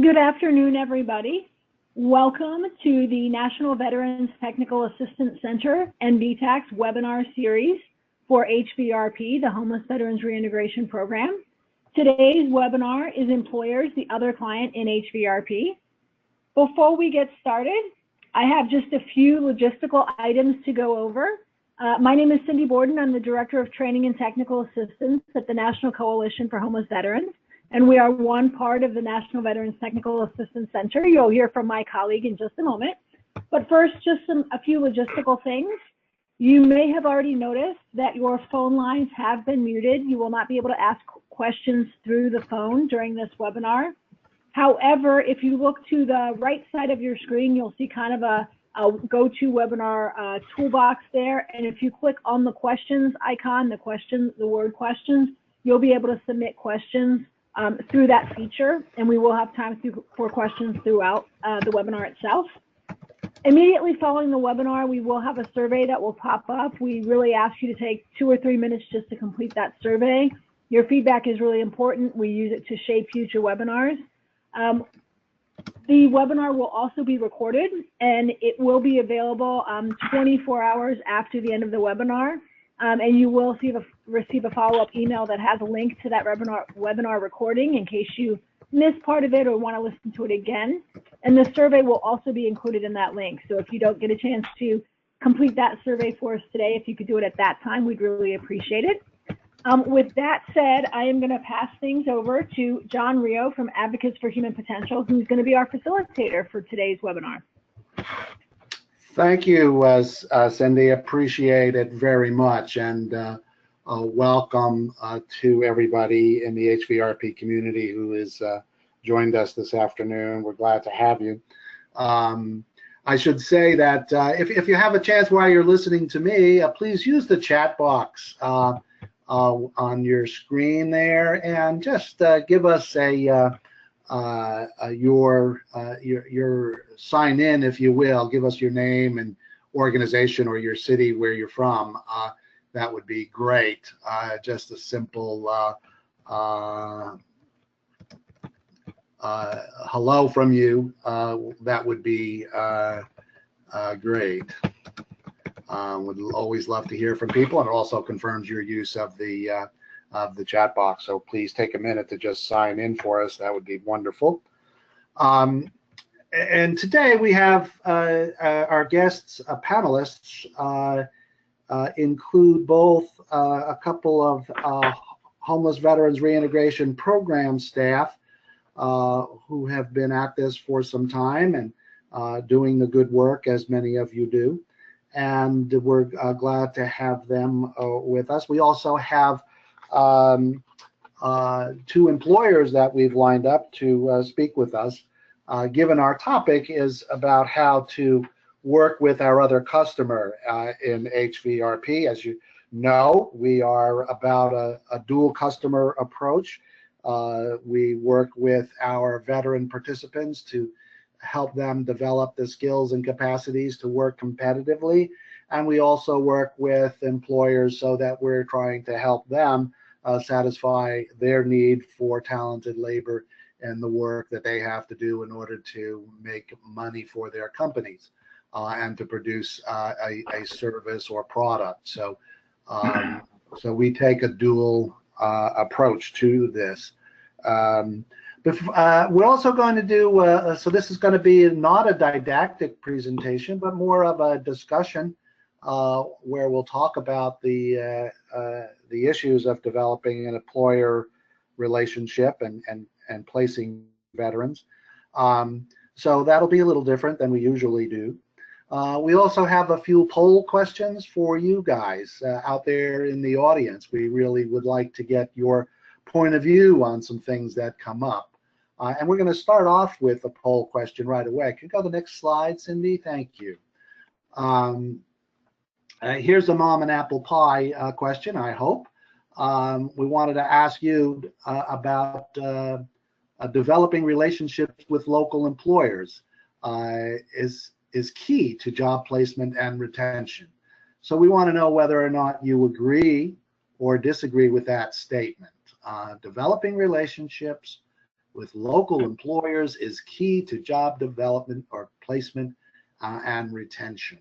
Good afternoon, everybody. Welcome to the National Veterans Technical Assistance Center NVTAC's webinar series for HVRP, the Homeless Veterans Reintegration Program. Today's webinar is Employers, the Other Client in HVRP. Before we get started, I have just a few logistical items to go over. My name is Cindy Borden. I'm the Director of Training and Technical Assistance at the National Coalition for Homeless Veterans, and we are one part of the National Veterans Technical Assistance Center. You'll hear from my colleague in just a moment. But first, just a few logistical things. You may have already noticed that your phone lines have been muted. You will not be able to ask questions through the phone during this webinar. However, if you look to the right side of your screen, you'll see kind of a GoToWebinar toolbox there. And if you click on the questions icon, the word questions, you'll be able to submit questions through that feature. And we will have time for questions throughout the webinar itself. Immediately following the webinar, we will have a survey that will pop up. We really ask you to take 2 or 3 minutes just to complete that survey. Your feedback is really important. We use it to shape future webinars. The webinar will also be recorded, and it will be available 24 hours after the end of the webinar. And you will receive a follow-up email that has a link to that webinar recording in case you missed part of it or want to listen to it again. And the survey will also be included in that link. So if you don't get a chance to complete that survey for us today, if you could do it at that time, we'd really appreciate it. With that said, I am going to pass things over to John Rio from Advocates for Human Potential, who's going to be our facilitator for today's webinar. Thank you, Cindy. Appreciate it very much, and welcome to everybody in the HVRP community who has joined us this afternoon. We're glad to have you. I should say that if you have a chance while you're listening to me, please use the chat box on your screen there, and just give us your sign in, if you will. Give us your name and organization or your city where you're from. That would be great. Just a simple hello from you. That would be great. Would always love to hear from people, and it also confirms your use of the chat box. So please take a minute to just sign in for us. That would be wonderful. And today we have our guests, panelists, include both a couple of Homeless Veterans Reintegration Program staff who have been at this for some time and doing the good work, as many of you do. And we're glad to have them with us. We also have 2 employers that we've lined up to speak with us, given our topic is about how to work with our other customer in HVRP. As you know, we are about a dual customer approach. We work with our veteran participants to help them develop the skills and capacities to work competitively. And we also work with employers so that we're trying to help them satisfy their need for talented labor and the work that they have to do in order to make money for their companies and to produce a service or product. So, so we take a dual approach to this. We're also going to do, so this is going to be not a didactic presentation, but more of a discussion where we'll talk about the issues of developing an employer relationship and placing veterans. So that'll be a little different than we usually do. We also have a few poll questions for you guys out there in the audience. We really would like to get your point of view on some things that come up. And we're going to start off with a poll question right away. Can you go to the next slide, Cindy? Thank you. Here's a mom and apple pie question, I hope. We wanted to ask you about developing relationships with local employers is key to job placement and retention. So we want to know whether or not you agree or disagree with that statement. Developing relationships with local employers is key to job development or placement and retention.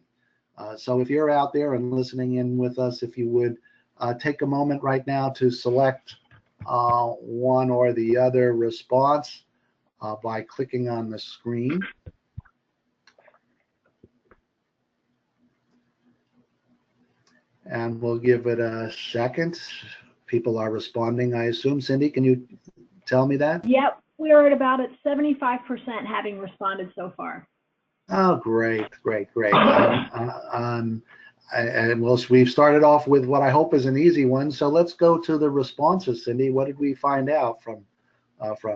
So if you're out there and listening in with us, if you would take a moment right now to select one or the other response by clicking on the screen. And we'll give it a second. People are responding, I assume. Cindy, can you tell me that? Yep, we are at about 75% having responded so far. Oh, great. And we've started off with what I hope is an easy one. So let's go to the responses, Cindy. What did we find out from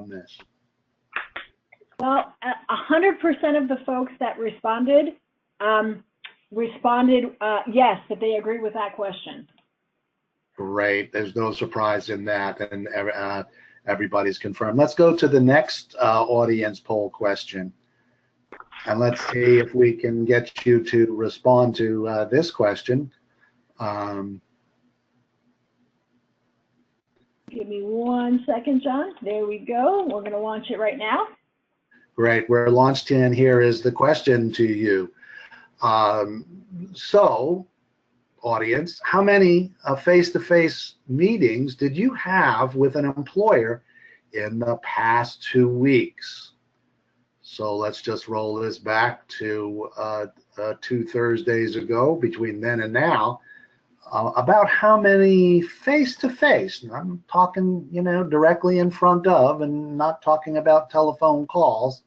this? Well, 100% of the folks that responded yes, that they agree with that question. Great. There's no surprise in that, and everybody's confirmed. Let's go to the next audience poll question, and let's see if we can get you to respond to this question. Give me 1 second, John. There we go. We're going to launch it right now. Great. We're launched in. Here is the question to you. So, audience, how many face-to-face meetings did you have with an employer in the past 2 weeks? So let's just roll this back to 2 Thursdays ago. Between then and now, about how many face-to-face, I'm talking, directly in front of, and not talking about telephone calls,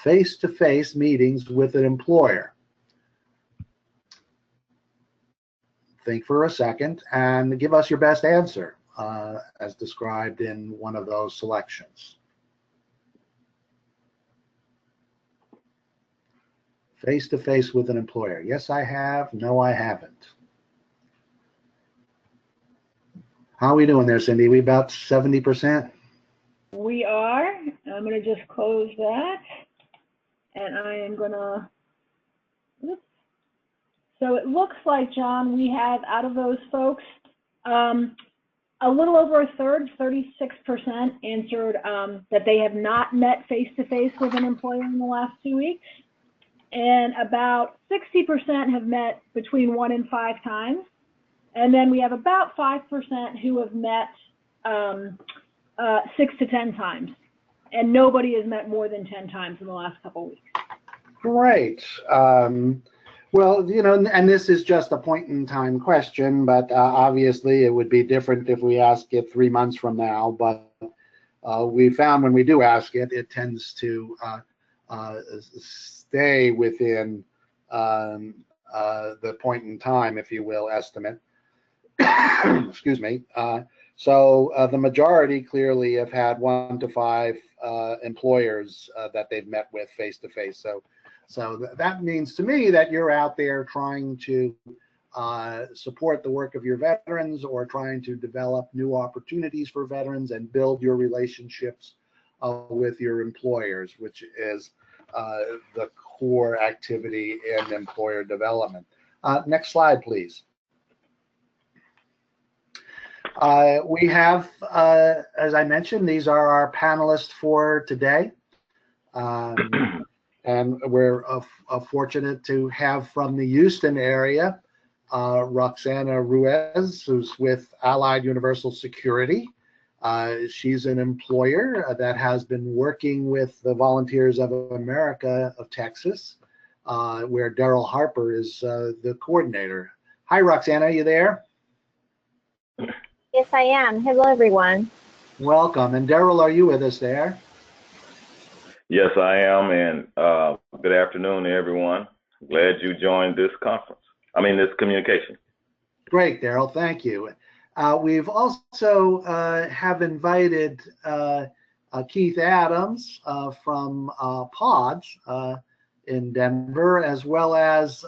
face-to-face meetings with an employer. Think for a second and give us your best answer as described in one of those selections. Face-to-face with an employer. Yes, I have. No, I haven't. How are we doing there, Cindy? We about 70%? We are. I'm going to just close that. And I am going to, so it looks like, John, we have, out of those folks, a little over a third, 36%, answered that they have not met face-to-face with an employer in the last 2 weeks. And about 60% have met between 1 and 5 times. And then we have about 5% who have met 6 to 10 times. And nobody has met more than 10 times in the last couple of weeks. Great. Well, and this is just a point in time question, but obviously it would be different if we ask it 3 months from now. But we found when we do ask it, it tends to stay within the point in time, if you will, estimate. Excuse me. So the majority clearly have had 1 to 5 employers that they've met with face to face. So that means to me that you're out there trying to support the work of your veterans, or trying to develop new opportunities for veterans and build your relationships with your employers, which is the core activity in employer development. Next slide, please. We have, as I mentioned, these are our panelists for today. And we're fortunate to have from the Houston area, Roxana Ruiz, who's with Allied Universal Security. She's an employer that has been working with the Volunteers of America of Texas, where Daryl Harper is the coordinator. Hi, Roxana, are you there? Yes, I am. Hello, everyone. Welcome. And Daryl, are you with us there? Yes, I am, and good afternoon to everyone. Glad you joined this this communication. Great, Daryl, thank you. We've also have invited Keith Adams from PODS in Denver, as well as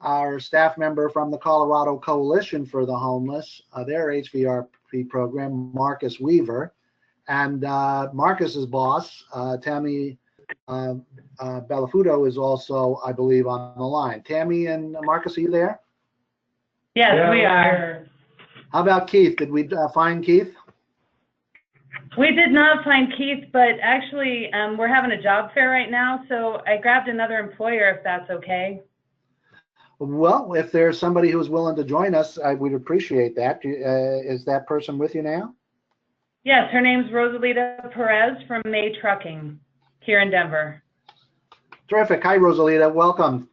our staff member from the Colorado Coalition for the Homeless, their HVRP program, Marcus Weaver. And Marcus's boss, Tammy Bellafuto, is also, I believe, on the line. Tammy and Marcus, are you there? Yes, we are. How about Keith? Did we find Keith? We did not find Keith, but actually we're having a job fair right now, so I grabbed another employer if that's okay. Well, if there's somebody who's willing to join us, I would appreciate that. Is that person with you now? Yes, her name's Rosalita Perez from May Trucking here in Denver. Terrific. Hi, Rosalita. Welcome.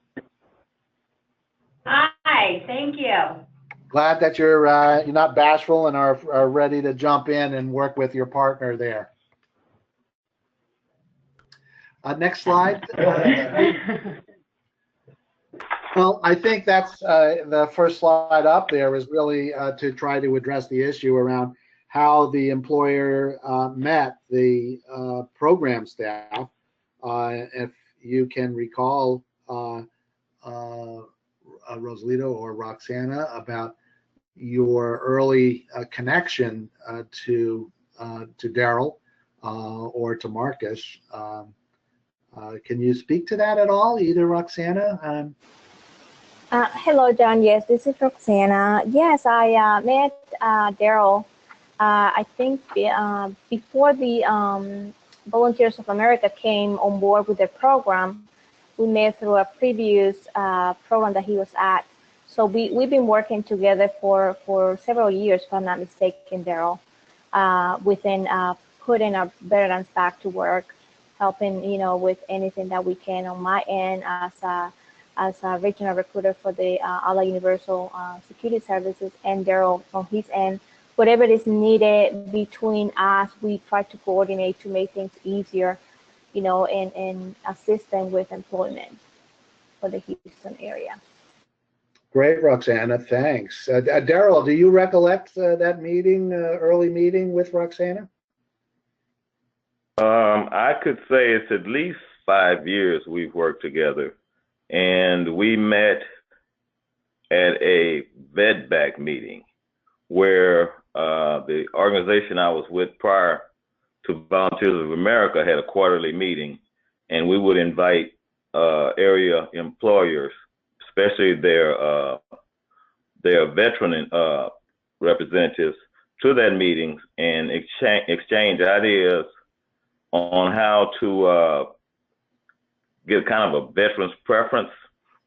Hi, thank you. Glad that you're not bashful and are ready to jump in and work with your partner there. Next slide. Well, I think that's the first slide up there is really to try to address the issue around how the employer met the program staff. If you can recall, Rosalita or Roxana, about your early connection to Daryl or to Marcus. Can you speak to that at all, either Roxana? Hello, John. Yes, this is Roxana. Yes, I met Daryl. I think before the Volunteers of America came on board with the program, we met through a previous program that he was at. So we've been working together for several years, if I'm not mistaken, Daryl, within putting our veterans back to work, helping, with anything that we can on my end as a regional recruiter for the Allied Universal Security Services, and Daryl on his end. Whatever is needed between us, we try to coordinate to make things easier, and assist them with employment for the Houston area. Great, Roxana, thanks. Daryl, do you recollect that meeting, early meeting with Roxana? I could say it's at least 5 years we've worked together, and we met at a VEDBAC meeting where the organization I was with prior to Volunteers of America had a quarterly meeting, and we would invite area employers, especially their veteran representatives, to that meeting and exchange ideas on how to get kind of a veteran's preference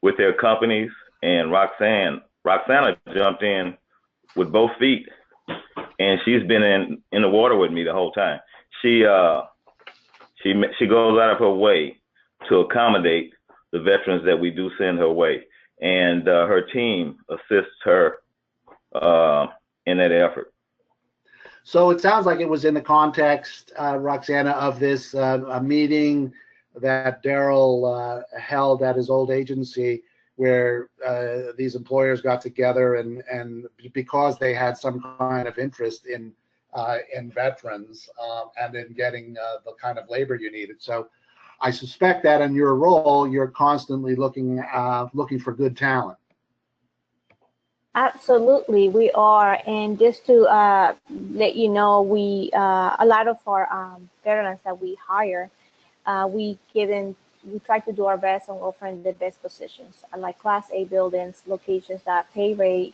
with their companies. And Roxana jumped in with both feet, and she's been in the water with me the whole time. She goes out of her way to accommodate the veterans that we do send her way, and her team assists her in that effort. So it sounds like it was in the context, Roxana, of this a meeting that Daryl held at his old agency, where these employers got together and because they had some kind of interest in veterans and in getting the kind of labor you needed. So I suspect that in your role, you're constantly looking for good talent. Absolutely, we are. And just to let you know, we a lot of our veterans that we hire, we try to do our best on offering the best positions, like Class A buildings, locations that pay rate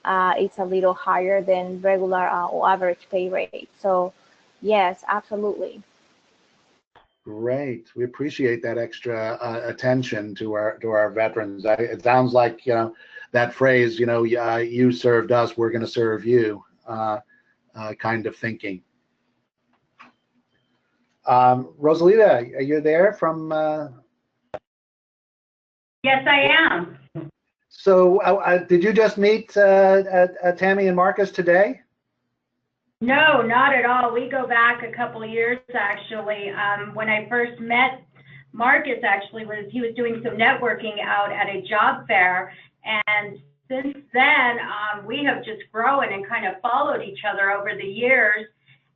it's a little higher than regular or average pay rate. So yes, absolutely. Great, we appreciate that extra attention to our veterans. It sounds like that phrase, you served us, we're going to serve you, kind of thinking. Rosalita, are you there from? Yes, I am. So did you just meet Tammy and Marcus today? No, not at all. We go back a couple of years, actually. When I first met Marcus, he was doing some networking out at a job fair, and since then we have just grown and kind of followed each other over the years.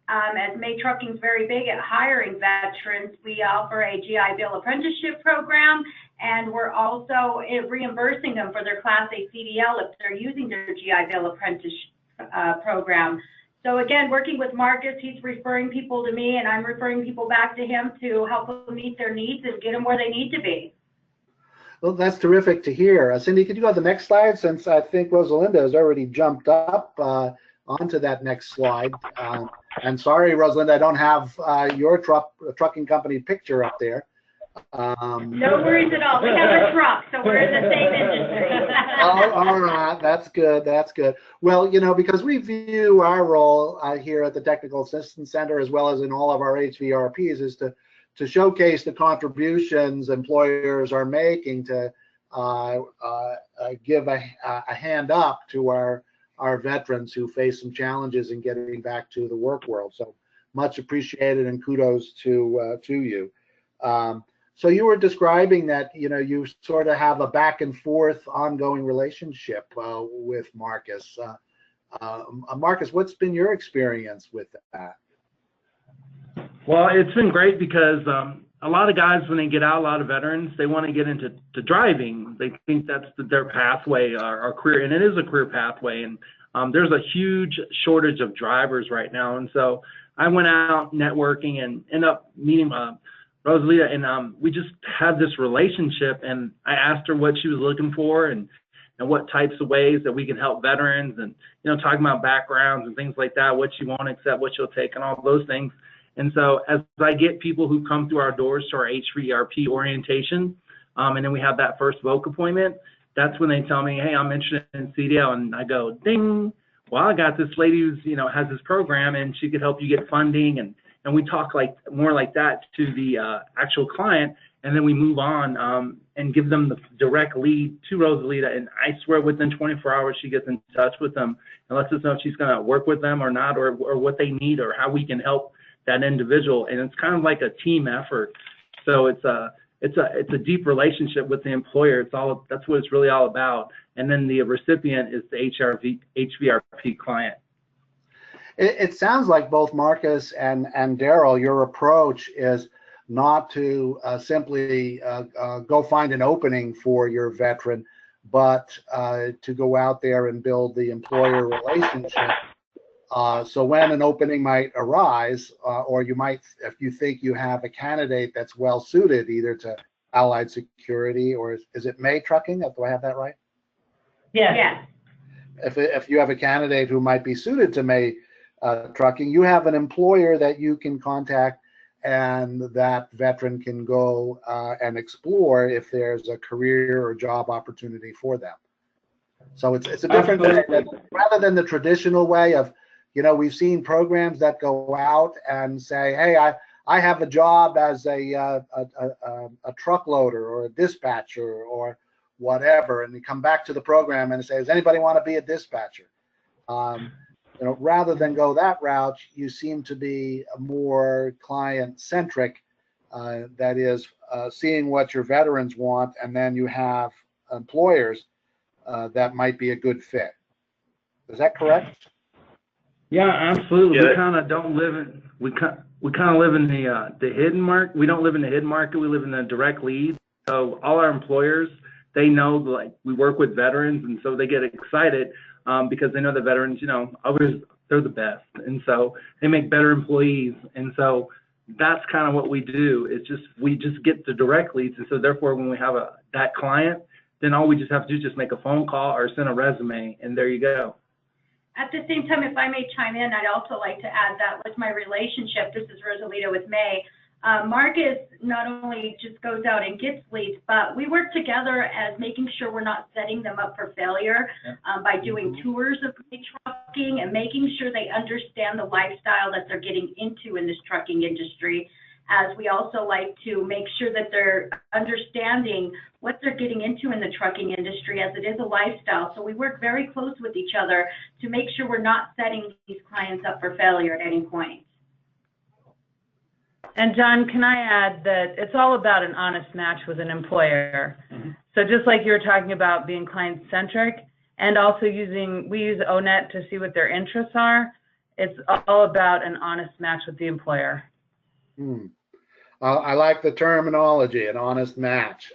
As May Trucking is very big at hiring veterans, we offer a GI Bill apprenticeship program, and we're also reimbursing them for their Class A CDL if they're using their GI Bill apprentice program. So again, working with Marcus, he's referring people to me, and I'm referring people back to him to help them meet their needs and get them where they need to be. Well, that's terrific to hear. Cindy, could you go to the next slide, since I think Rosalinda has already jumped up on to that next slide. And sorry, Rosalind, I don't have your trucking company picture up there. No worries at all. We have a truck, so we're in the same industry. All right, that's good. That's good. Well, because we view our role here at the Technical Assistance Center, as well as in all of our HVRPs, is to showcase the contributions employers are making to give a hand up to our veterans who face some challenges in getting back to the work world. So much appreciated, and kudos to you. So you were describing that you sort of have a back and forth ongoing relationship with Marcus. Marcus, what's been your experience with that? Well, it's been great because a lot of guys, when they get out, a lot of veterans, they want to get into driving. They think that's their pathway or career, and it is a career pathway. And there's a huge shortage of drivers right now. And so I went out networking and ended up meeting Rosalita, and we just had this relationship. And I asked her what she was looking for and what types of ways that we can help veterans, and talking about backgrounds and things like that, what she won't accept, what she'll take, and all those things. And so as I get people who come through our doors to our HVRP orientation, and then we have that first VOC appointment, that's when they tell me, hey, I'm interested in CDL. And I go, ding, well, I got this lady who's, has this program, and she could help you get funding. And we talk more like that to the actual client. And then we move on and give them the direct lead to Rosalita. And I swear within 24 hours, she gets in touch with them and lets us know if she's going to work with them or not, or what they need, or how we can help that individual. And it's kind of like a team effort. So it's a deep relationship with the employer. That's what it's really all about. And then the recipient is the HVRP client. It sounds like both Marcus and Daryl, your approach is not to simply go find an opening for your veteran, but to go out there and build the employer relationship. So when an opening might arise, or you might, if you think you have a candidate that's well suited either to Allied Security, or is it May Trucking? Do I have that right? Yeah. Yeah. If you have a candidate who might be suited to May Trucking, you have an employer that you can contact, and that veteran can go and explore if there's a career or job opportunity for them. So it's a different way, rather than the traditional way of, we've seen programs that go out and say, hey, I have a job as a truck loader or a dispatcher or whatever, and you come back to the program and say, does anybody want to be a dispatcher? Rather than go that route, you seem to be more client-centric, that is, seeing what your veterans want, and then you have employers that might be a good fit. Is that correct? Yeah, absolutely. Yeah. We kind of don't live in we kind of live in the hidden market. We don't live in the hidden market. We live in the direct lead. So all our employers, they know we work with veterans, and so they get excited because they know the veterans, they're the best, and so they make better employees. And so that's kind of what we do. We just get the direct leads, and so therefore when we have that client, then all we just have to do is just make a phone call or send a resume, and there you go. At the same time, if I may chime in, I'd also like to add that with my relationship, this is Rosalita with May, Marcus not only just goes out and gets leads, but we work together as making sure we're not setting them up for failure by doing tours of trucking and making sure they understand the lifestyle that they're getting into in this trucking industry, as we also like to make sure that they're understanding what they're getting into in the trucking industry, as it is a lifestyle. So we work very close with each other to make sure we're not setting these clients up for failure at any point. And John, can I add that it's all about an honest match with an employer. Mm-hmm. So just like you were talking about being client-centric, and also we use ONET to see what their interests are, it's all about an honest match with the employer. I like the terminology, an honest match.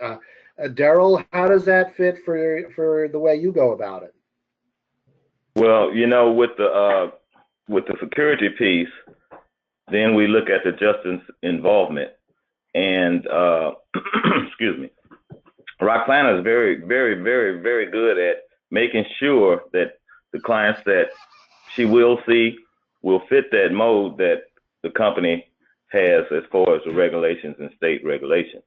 Daryl, how does that fit for the way you go about it? Well, with the security piece, then we look at the justice involvement, and excuse me, Roxana is very, very, very, very good at making sure that the clients that she will fit that mode that the company has as far as the regulations and state regulations.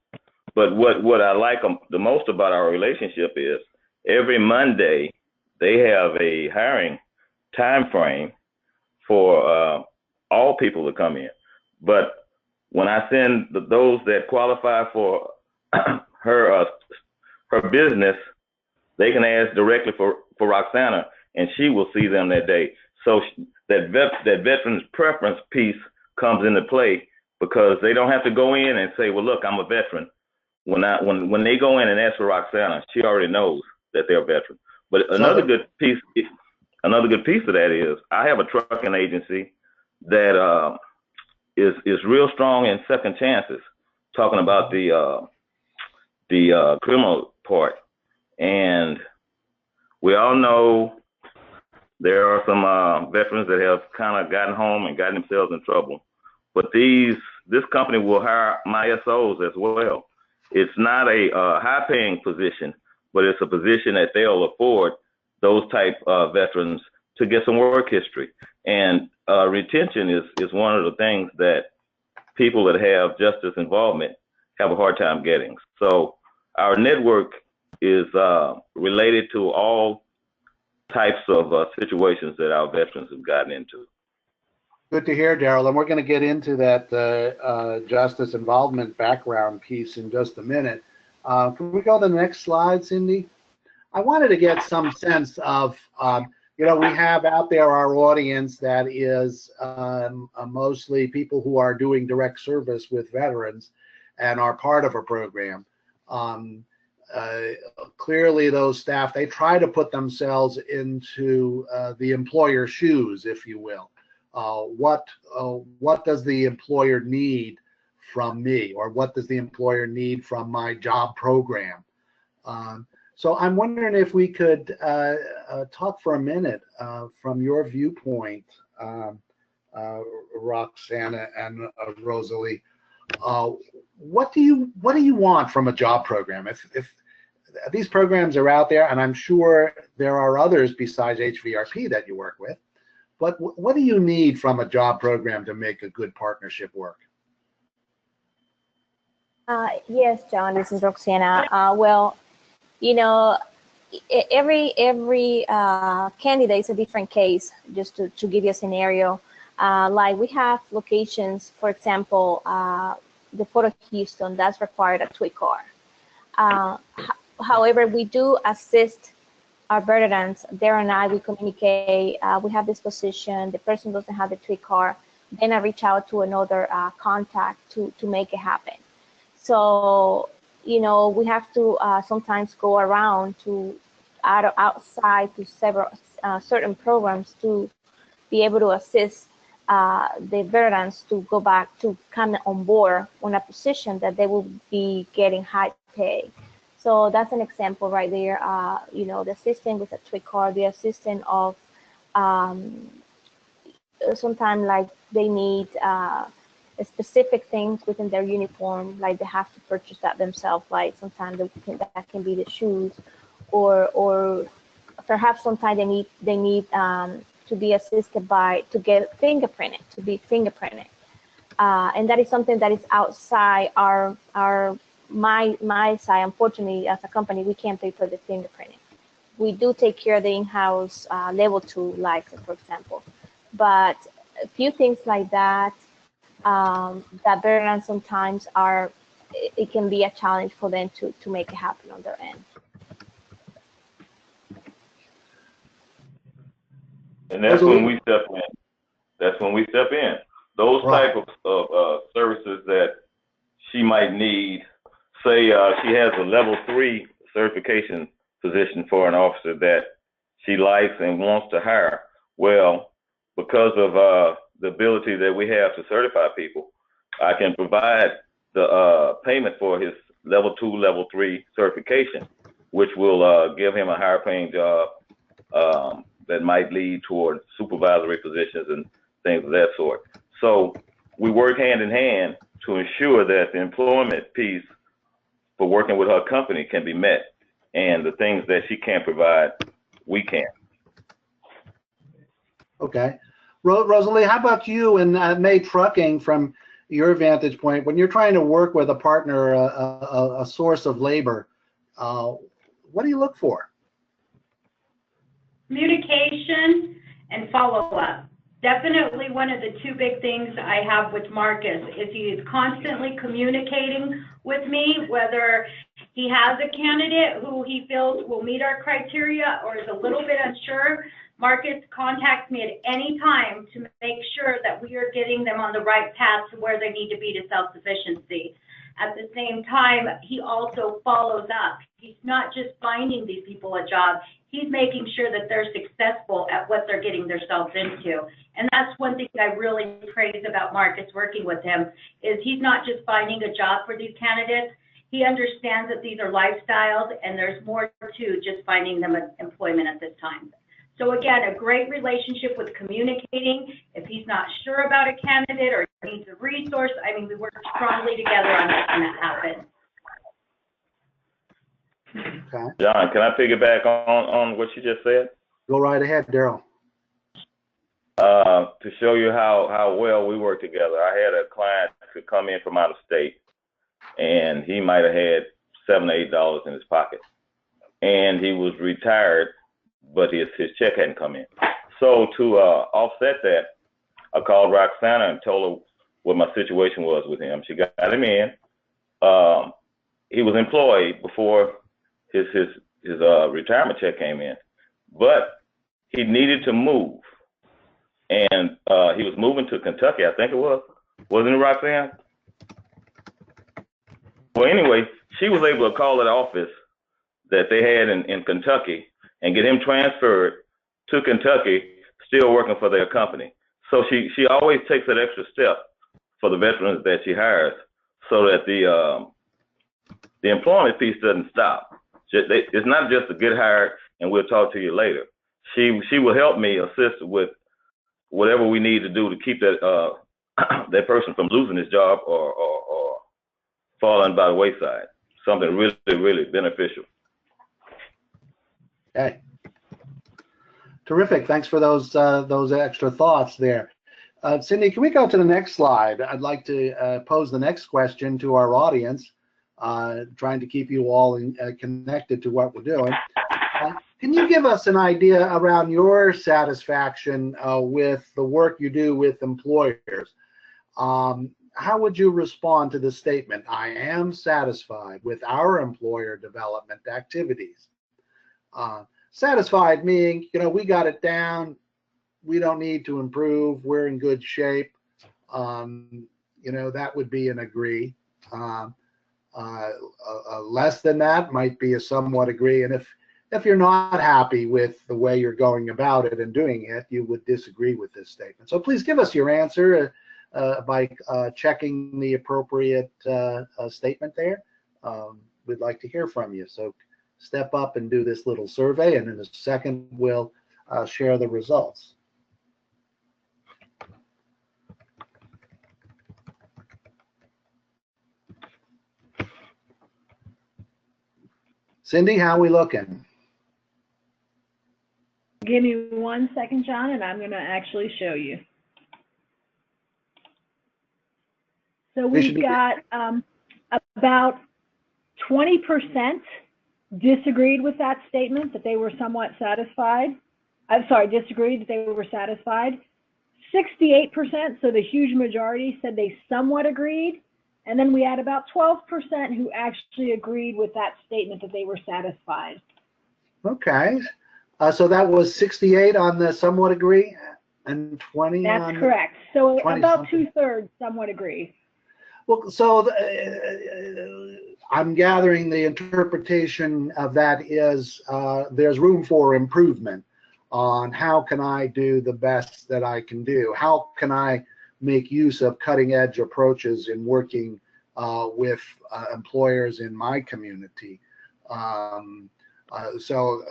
But what I like the most about our relationship is every Monday they have a hiring time frame for all people to come in. But when I send those that qualify for her business, they can ask directly for Roxana, and she will see them that day. So that veteran's preference piece comes into play because they don't have to go in and say, well, look, I'm a veteran. When they go in and ask for Roxana, she already knows that they're a veteran. But another good piece of that is I have a trucking agency that is real strong in second chances, talking about the criminal part. And we all know there are some veterans that have kind of gotten home and gotten themselves in trouble. But this company will hire my SOs as well. It's not a high-paying position, but it's a position that they'll afford those type of veterans to get some work history. And retention is one of the things that people that have justice involvement have a hard time getting. So our network is related to all types of situations that our veterans have gotten into. Good to hear, Daryl. And we're going to get into that justice involvement background piece in just a minute. Can we go to the next slide, Cindy? I wanted to get some sense of, we have out there our audience that is mostly people who are doing direct service with veterans and are part of a program. Clearly, those staff, they try to put themselves into the employer's shoes, if you will. What does the employer need from me, or what does the employer need from my job program? So I'm wondering if we could talk for a minute from your viewpoint, Roxana and Rosalie. What do you want from a job program? If these programs are out there, and I'm sure there are others besides HVRP that you work with, but what do you need from a job program to make a good partnership work? Yes, John, this is Roxana. Well, every candidate is a different case. Just to give you a scenario, like we have locations, for example, the Port of Houston, that's required a TWIC car. However, we do assist our veterans. There and I, we communicate, we have this position, the person doesn't have the TWIC car, then I reach out to another contact to make it happen. So, we have to sometimes go around to outside to several certain programs to be able to assist the veterans to go back to come on board on a position that they will be getting high pay. So that's an example right there. The assistant with a TWIC card, the assistant of sometimes like they need specific things within their uniform, like they have to purchase that themselves. Like sometimes that can be the shoes, or perhaps sometimes they need to be assisted to get fingerprinted, to be fingerprinted, and that is something that is outside my side. Unfortunately, as a company, we can't pay for the fingerprinting. We do take care of the in-house level 2 license, for example, but a few things like that that veterans sometimes it can be a challenge for them to make it happen on their end. And that's when we step in. Those type of services that she might need. Say she has a level 3 certification position for an officer that she likes and wants to hire. Well, because of the ability that we have to certify people, I can provide the payment for his level 2, level 3 certification, which will give him a higher paying job that might lead toward supervisory positions and things of that sort. So we work hand in hand to ensure that the employment piece for working with her company can be met, and the things that she can't provide, we can. Okay. Rosalie, how about you and May Trucking from your vantage point? When you're trying to work with a partner, a source of labor, what do you look for? Communication and follow-up. Definitely one of the two big things I have with Marcus is he is constantly communicating with me, whether he has a candidate who he feels will meet our criteria or is a little bit unsure. Marcus contacts me at any time to make sure that we are getting them on the right path to where they need to be to self-sufficiency. At the same time, he also follows up. He's not just finding these people a job, he's making sure that they're successful at what they're getting themselves into. And that's one thing I really praise about Marcus working with him, is he's not just finding a job for these candidates, he understands that these are lifestyles and there's more to just finding them employment at this time. So again, a great relationship with communicating. If he's not sure about a candidate or needs a resource, I mean, we work strongly together on making that happen. Okay. John, can I piggyback on what you just said? Go right ahead, Daryl. To show you how well we work together, I had a client who come in from out of state, and he might have had $7 or $8 in his pocket, and he was retired, but his check hadn't come in. So to offset that, I called Roxana and told her what my situation was with him. She got him in. He was employed before his retirement check came in, but he needed to move, and he was moving to Kentucky, I think it was. Wasn't it, Roxanne? Well, anyway, she was able to call that office that they had in Kentucky and get him transferred to Kentucky, still working for their company. So she always takes that extra step for the veterans that she hires, so that the employment piece doesn't stop. It's not just to get hired and we'll talk to you later. She will help me assist with whatever we need to do to keep that that person from losing his job or falling by the wayside. Something really, really beneficial. Okay. Terrific. Thanks for those extra thoughts there. Cindy, can we go to the next slide? I'd like to pose the next question to our audience, trying to keep you all connected to what we're doing. Can you give us an idea around your satisfaction with the work you do with employers? How would you respond to the statement, I am satisfied with our employer development activities? Satisfied meaning, we got it down, we don't need to improve, we're in good shape. That would be an agree. Less than that might be a somewhat agree. And if you're not happy with the way you're going about it and doing it, you would disagree with this statement. So please give us your answer by checking the appropriate statement there. We'd like to hear from you. So step up and do this little survey, and in a second we'll share the results. Cindy, how are we looking? Give me 1 second, John, and I'm going to actually show you. So we've got about 20% disagreed with that statement, that they were somewhat satisfied. I'm sorry, disagreed that they were satisfied. 68%, so the huge majority, said they somewhat agreed. And then we had about 12% who actually agreed with that statement that they were satisfied. Okay. So that was 68 on the somewhat agree and 20 That's on... correct. So about something. 2/3 somewhat agree. Well, so I'm gathering the interpretation of that is there's room for improvement on how can I do the best that I can do? How can I make use of cutting edge approaches in working with employers in my community? So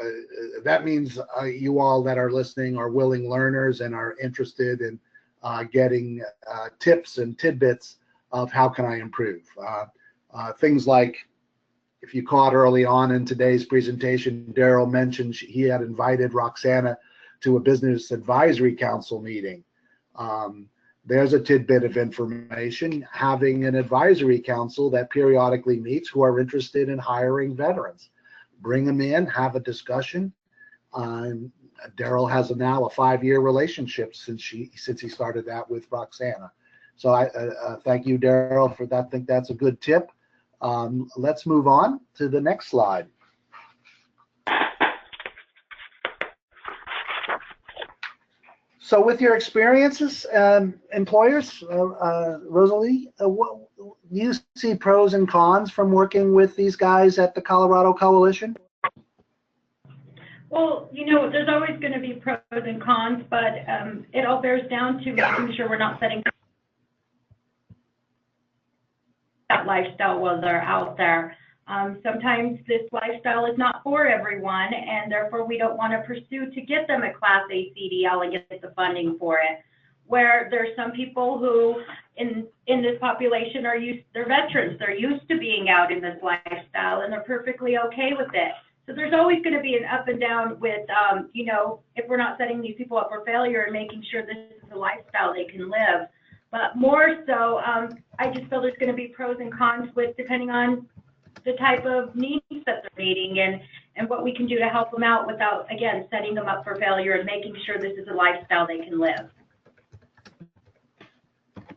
that means you all that are listening are willing learners and are interested in getting tips and tidbits of how can I improve. Things like, if you caught early on in today's presentation, Daryl mentioned he had invited Roxana to a business advisory council meeting. There's a tidbit of information. Having an advisory council that periodically meets who are interested in hiring veterans. Bring them in, have a discussion. Daryl has now a 5-year relationship since he started that with Roxana. So I thank you, Daryl, for that. I think that's a good tip. Let's move on to the next slide. So with your experiences, employers, Rosalie, what, do you see pros and cons from working with these guys at the Colorado Coalition? Well, you know, there's always going to be pros and cons, but it all bears down to making sure we're not setting that lifestyle while they're out there. Sometimes this lifestyle is not for everyone, and therefore we don't want to pursue to get them a Class A CDL and get the funding for it. Where there's some people who in this population they're veterans, they're used to being out in this lifestyle and they're perfectly okay with it. So there's always going to be an up and down with, you know, if we're not setting these people up for failure and making sure this is a lifestyle they can live. But more so, I just feel there's going to be pros and cons with depending on the type of needs that they're meeting and what we can do to help them out without, again, setting them up for failure and making sure this is a lifestyle they can live.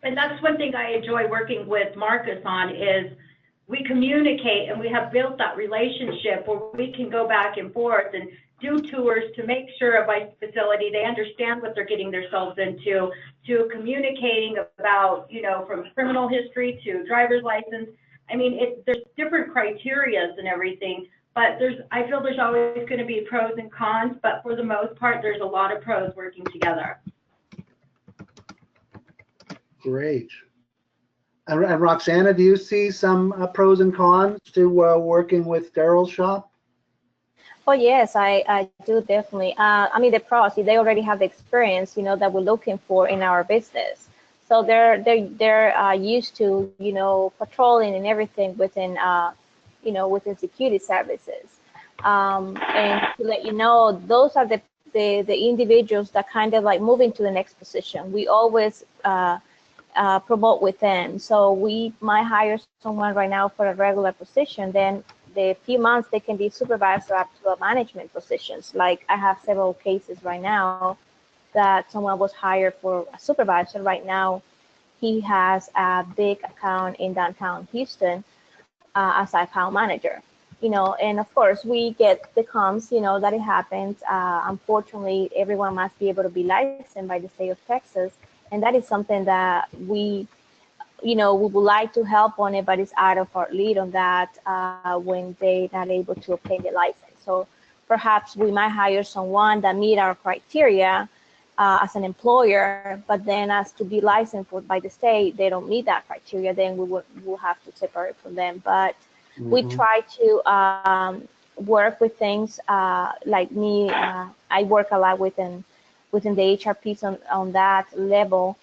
And that's one thing I enjoy working with Marcus on is we communicate and we have built that relationship where we can go back and forth and do tours to make sure by facility they understand what they're getting themselves into, to communicating about, you know, from criminal history to driver's license. I mean, there's different criterias and everything, but I feel there's always going to be pros and cons, but for the most part, there's a lot of pros working together. Great. And Roxana, do you see some pros and cons to working with Daryl's shop? Oh yes, I do definitely. I mean, the pros, they already have the experience, you know, that we're looking for in our business. So they're used to, you know, patrolling and everything within, you know, within security services. And to let you know, those are the individuals that kind of like moving to the next position. We always promote with them. So we might hire someone right now for a regular position, then the few months they can be supervisor up to a management positions. Like I have several cases right now that someone was hired for a supervisor. Right now he has a big account in downtown Houston as an account manager, you know. And of course we get the cons, you know, that it happens. Unfortunately, everyone must be able to be licensed by the state of Texas, and that is something that we, you know, we would like to help on it, but it's out of our lead on that when they're not able to obtain the license. So perhaps we might hire someone that meet our criteria as an employer, but then as to be licensed by the state, they don't meet that criteria, then we'll have to separate from them. But we try to work with things like me. I work a lot within the HRPs on that level.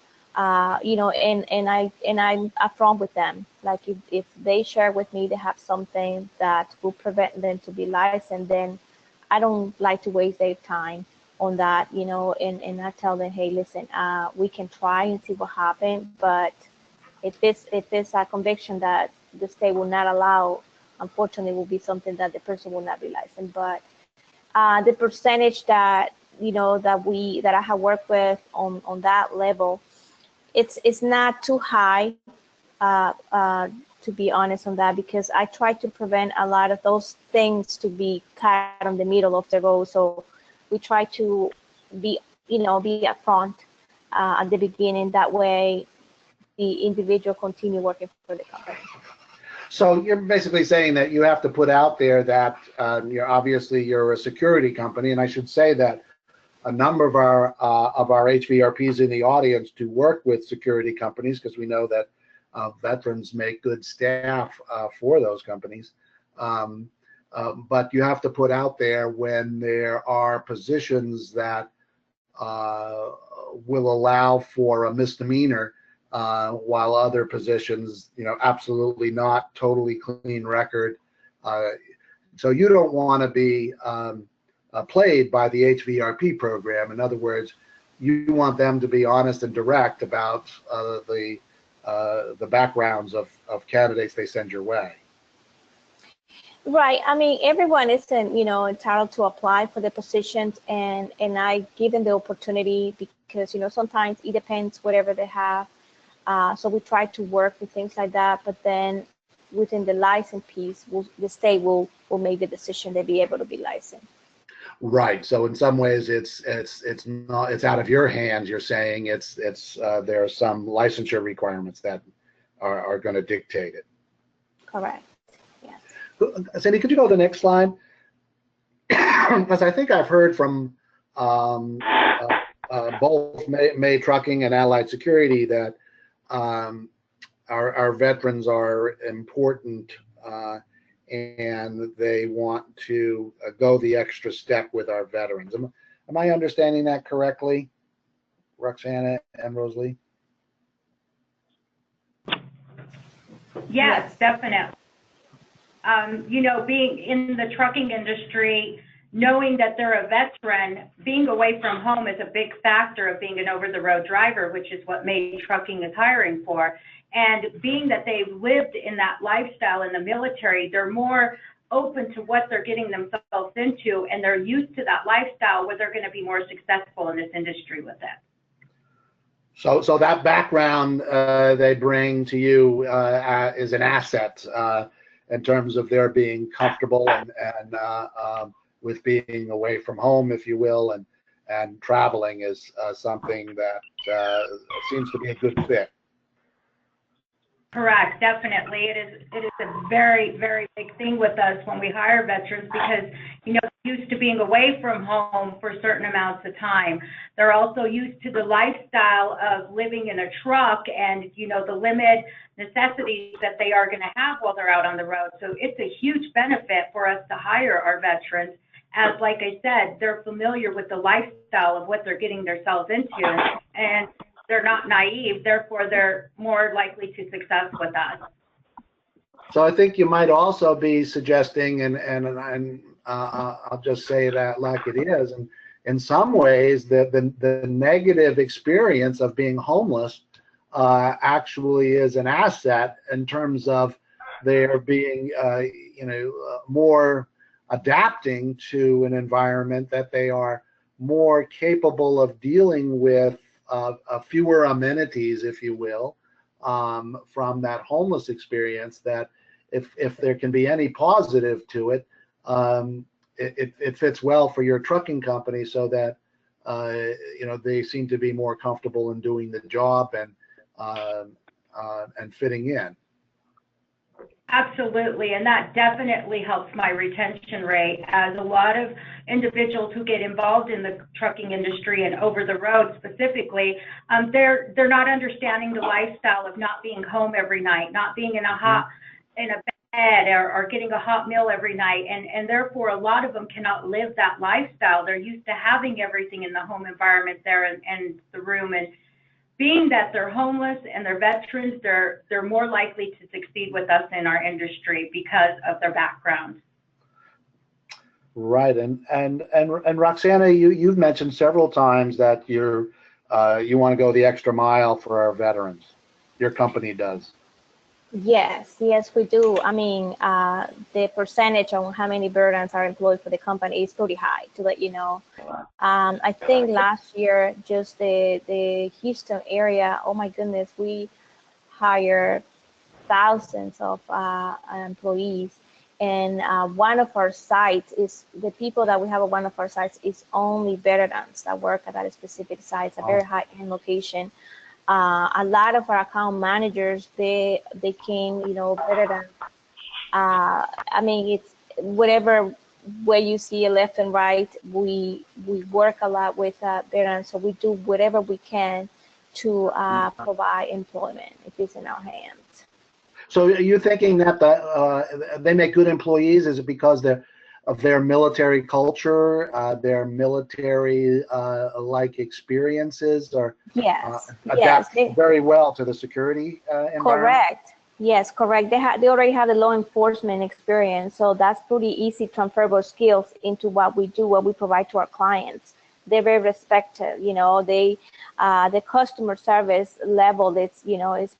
You know, and I'm upfront with them. Like if they share with me they have something that will prevent them to be licensed, then I don't like to waste their time on that, you know, and I tell them, hey, listen, we can try and see what happens, but if it's a conviction that the state will not allow, unfortunately, will be something that the person will not be licensed. But the percentage that, you know, that I have worked with on that level, it's not too high, to be honest on that, because I try to prevent a lot of those things to be caught on the middle of the road. So we try to be upfront at the beginning. That way, the individual continue working for the company. So you're basically saying that you have to put out there that you're a security company, and I should say that a number of our HVRPs in the audience do work with security companies because we know that veterans make good staff for those companies. But you have to put out there when there are positions that will allow for a misdemeanor, while other positions, you know, absolutely not, totally clean record. So you don't want to be played by the HVRP program. In other words, you want them to be honest and direct about the backgrounds of candidates they send your way. Right. I mean, everyone isn't, entitled to apply for the positions, and I give them the opportunity because, sometimes it depends whatever they have. So we try to work with things like that, but then within the license piece, the state will make the decision to be able to be licensed. Right. So in some ways, it's not, it's out of your hands. You're saying there are some licensure requirements that are going to dictate it. Correct. Yes. Cindy, could you go to the next slide? Because I think I've heard from both May Trucking and Allied Security that our veterans are important, and they want to go the extra step with our veterans. Am I understanding that correctly, Roxana and Rosalie? Yes, definitely. Being in the trucking industry, knowing that they're a veteran, being away from home is a big factor of being an over-the-road driver, which is what May Trucking is hiring for. And being that they've lived in that lifestyle in the military, they're more open to what they're getting themselves into, and they're used to that lifestyle where they're going to be more successful in this industry with it. So that background they bring to you is an asset in terms of their being comfortable and with being away from home, if you will, and traveling is something that seems to be a good fit. Correct, definitely. It is a very, very big thing with us when we hire veterans because, used to being away from home for certain amounts of time. They're also used to the lifestyle of living in a truck and, the limited necessities that they are going to have while they're out on the road. So it's a huge benefit for us to hire our veterans as, like I said, they're familiar with the lifestyle of what they're getting themselves into, and they're not naive, therefore they're more likely to success with us. So I think you might also be suggesting, and I'll just say that like it is, and in some ways the negative experience of being homeless actually is an asset in terms of their being, more adapting to an environment that they are more capable of dealing with fewer amenities, if you will, from that homeless experience, that if there can be any positive to it, it fits well for your trucking company so that, they seem to be more comfortable in doing the job and fitting in. Absolutely, and that definitely helps my retention rate, as a lot of individuals who get involved in the trucking industry and over the road specifically, they're not understanding the lifestyle of not being home every night, not being in a bed or getting a hot meal every night, and therefore a lot of them cannot live that lifestyle. They're used to having everything in the home environment there and the room, and being that they're homeless and they're veterans, they're more likely to succeed with us in our industry because of their background. Right, and Roxana, you've mentioned several times that you want to go the extra mile for our veterans. Your company does. Yes, we do. I mean, the percentage on how many veterans are employed for the company is pretty high, to let you know. I think last year, just the Houston area, oh my goodness, we hired thousands of employees. And one of our sites is, the people that we have at one of our sites is only veterans that work at that specific site. It's a very high-end location. A lot of our account managers, they came, veterans. I mean, it's whatever where you see a left and right, we work a lot with veterans, so we do whatever we can to provide employment if it's in our hands. So are you thinking that they make good employees? Is it because of their military culture, their military like experiences, or yes, adapt very well to the security environment? Correct. Yes, correct. They already have the law enforcement experience, so that's pretty easy transferable skills into what we do, what we provide to our clients. They're very respected, you know. The customer service level, it's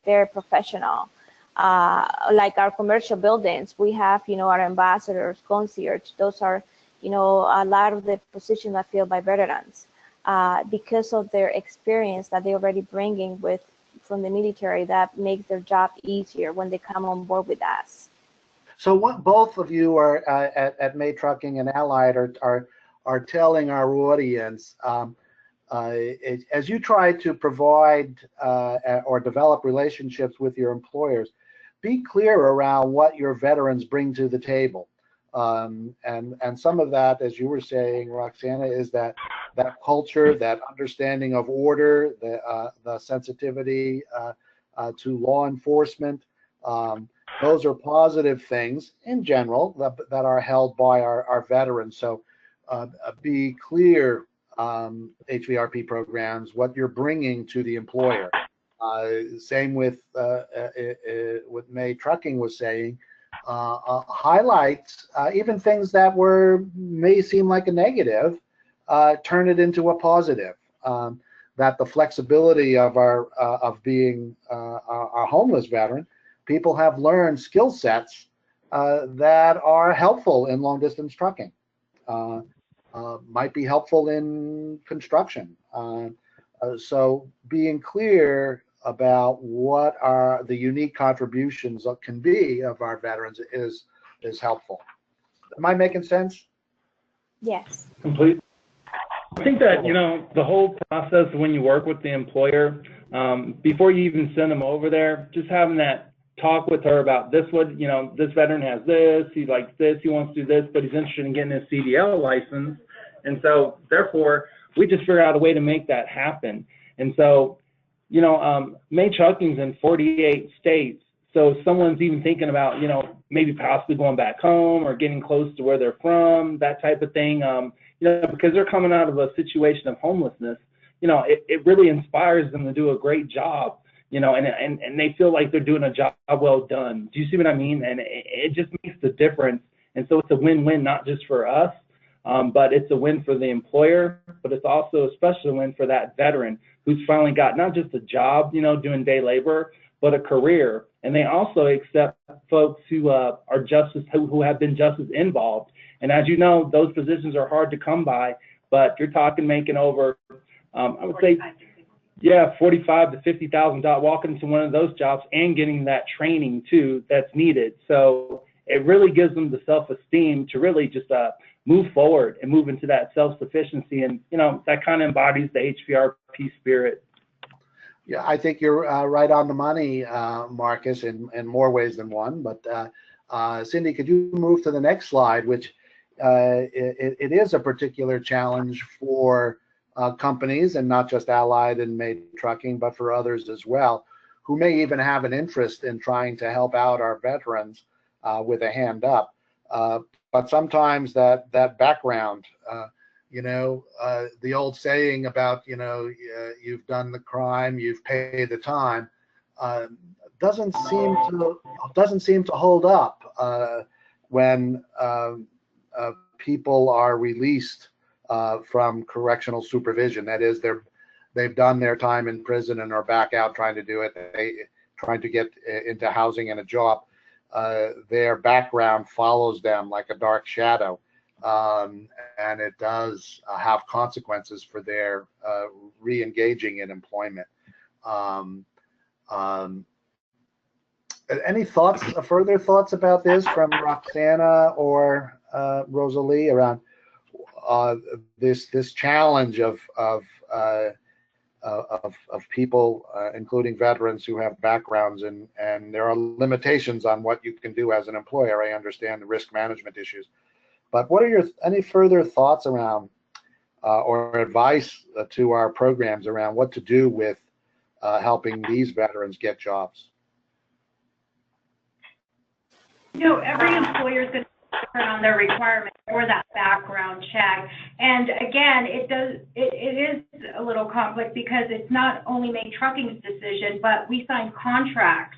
very professional. Like our commercial buildings, we have, our ambassadors, concierge. Those are, a lot of the positions are filled by veterans because of their experience that they're already bringing from the military, that makes their job easier when they come on board with us. So what both of you are at May Trucking and Allied are telling our audience, as you try to provide or develop relationships with your employers, be clear around what your veterans bring to the table. And some of that, as you were saying, Roxana, is that culture, that understanding of order, the sensitivity to law enforcement. Those are positive things in general that are held by our veterans. So be clear, HVRP programs, what you're bringing to the employer. Same with what May Trucking was saying. Highlights even things that may seem like a negative, turn it into a positive. That the flexibility of being our homeless veteran, people have learned skill sets that are helpful in long distance trucking. Might be helpful in construction. So being clear about what are the unique contributions that can be of our veterans is helpful. Am I making sense? Yes. Completely. I think that, the whole process when you work with the employer, before you even send them over there, just having that talk with her about this veteran has this, he likes this, he wants to do this, but he's interested in getting his CDL license. And so therefore, we just figure out a way to make that happen. And so, May Trucking's in 48 states. So if someone's even thinking about, maybe possibly going back home or getting close to where they're from, that type of thing, because they're coming out of a situation of homelessness, it really inspires them to do a great job, and they feel like they're doing a job well done. Do you see what I mean? And it just makes the difference. And so it's a win-win, not just for us, but it's a win for the employer, but it's also especially a win for that veteran who's finally got not just a job, doing day labor, but a career. And they also accept folks who who have been justice involved. And as you know, those positions are hard to come by, but you're talking making over, I would say, $45,000 to $50,000 walking into one of those jobs and getting that training too that's needed. So it really gives them the self-esteem to really just move forward and move into that self-sufficiency. And, that kind of embodies the HVRP spirit. Yeah, I think you're right on the money, Marcus, in more ways than one. But Cindy, could you move to the next slide, which it is a particular challenge for companies, and not just Allied and May Trucking, but for others as well, who may even have an interest in trying to help out our veterans with a hand up. But sometimes that background, the old saying about, you've done the crime, you've paid the time, doesn't seem to hold up when people are released from correctional supervision. That is, they've done their time in prison and are back out trying to get into housing and a job. Their background follows them like a dark shadow, and it does have consequences for their re-engaging in employment. Any further thoughts about this from Roxana or Rosalie around this challenge of people, including veterans who have backgrounds, and there are limitations on what you can do as an employer. I understand the risk management issues, but what are any further thoughts around or advice to our programs around what to do with helping these veterans get jobs? Every employer is going to turn on their requirements for that background check. And again, it is a little complex because it's not only May Trucking's decision, but we sign contracts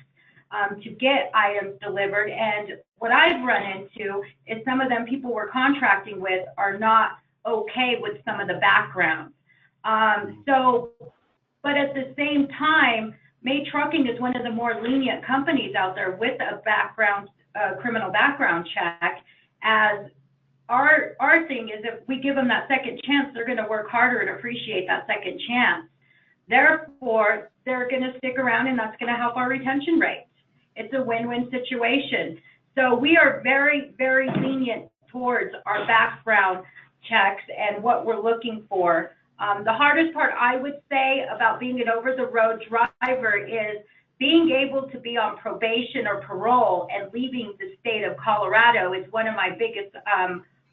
to get items delivered. And what I've run into is some of them people we're contracting with are not okay with some of the backgrounds. But at the same time, May Trucking is one of the more lenient companies out there with a criminal background check, as our thing is if we give them that second chance, they're going to work harder and appreciate that second chance. Therefore, they're going to stick around, and that's going to help our retention rates. It's a win-win situation. So we are very, very lenient towards our background checks and what we're looking for. The hardest part, I would say, about being an over-the-road driver is being able to be on probation or parole and leaving the state of Colorado is one of my biggest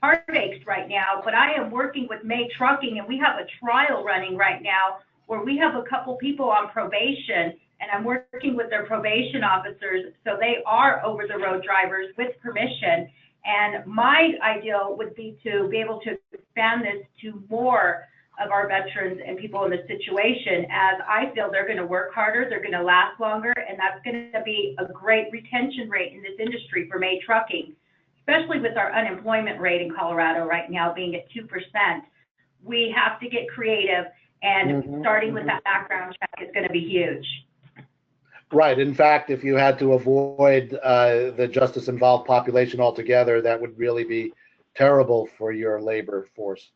heartaches right now. But I am working with May Trucking, and we have a trial running right now where we have a couple people on probation, and I'm working with their probation officers, so they are over-the-road drivers with permission. And my ideal would be to be able to expand this to more of our veterans and people in this situation, as I feel they're going to work harder, they're going to last longer, and that's going to be a great retention rate in this industry for May Trucking, especially with our unemployment rate in Colorado right now being at 2%. We have to get creative, and starting with that background check is going to be huge. Right. In fact, if you had to avoid the justice-involved population altogether, that would really be terrible for your labor force.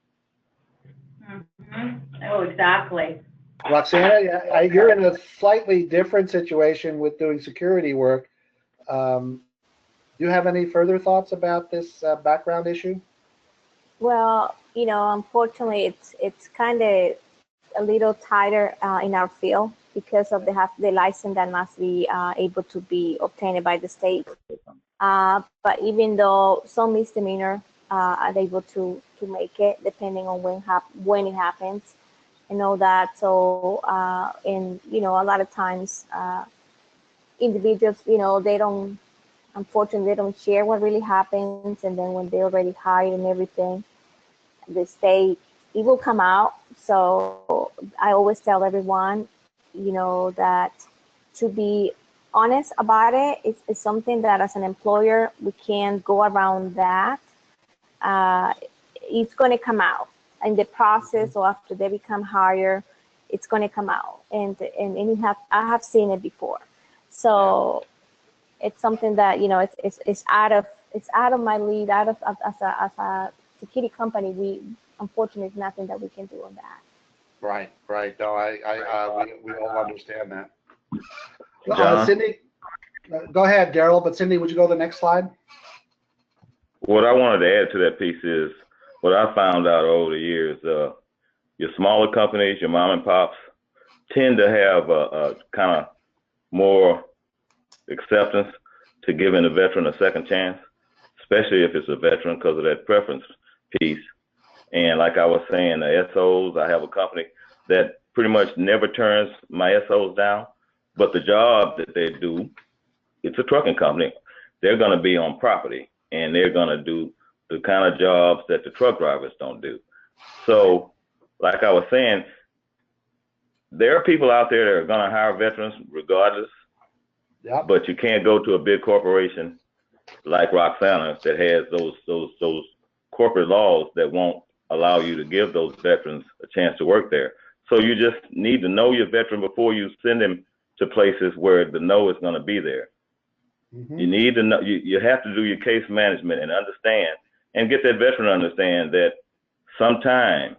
Oh, exactly. Roxana, you're in a slightly different situation with doing security work. Do you have any further thoughts about this background issue? Well, unfortunately, it's kind of a little tighter in our field because of the license that must be able to be obtained by the state. But even though some misdemeanor are able to make it, depending on when it happens, and all that. So, and a lot of times, individuals, unfortunately, they don't share what really happens, and then when they already hired and everything, the state, it will come out. So I always tell everyone, that to be honest about it is something that as an employer, we can't go around that. It's going to come out in the process, or after they become higher, it's going to come out, and I have seen it before. So it's something that it's out of my lead, out of as a security company. We unfortunately, there's nothing that we can do on that. Right. No, we all understand that. John? Cindy, go ahead, Daryl. But Cindy, would you go to the next slide? What I wanted to add to that piece is what I found out over the years. Your smaller companies, your mom and pops, tend to have a kind of more acceptance to giving a veteran a second chance, especially if it's a veteran, because of that preference piece. And like I was saying, the SOs, I have a company that pretty much never turns my SOs down, but the job that they do, it's a trucking company. They're going to be on property, and they're going to do the kind of jobs that the truck drivers don't do. So, like I was saying, there are people out there that are going to hire veterans regardless, but you can't go to a big corporation like Roxana that has those corporate laws that won't allow you to give those veterans a chance to work there. So you just need to know your veteran before you send him to places where the no is going to be there. You need to know, you have to do your case management and understand and get that veteran to understand that sometimes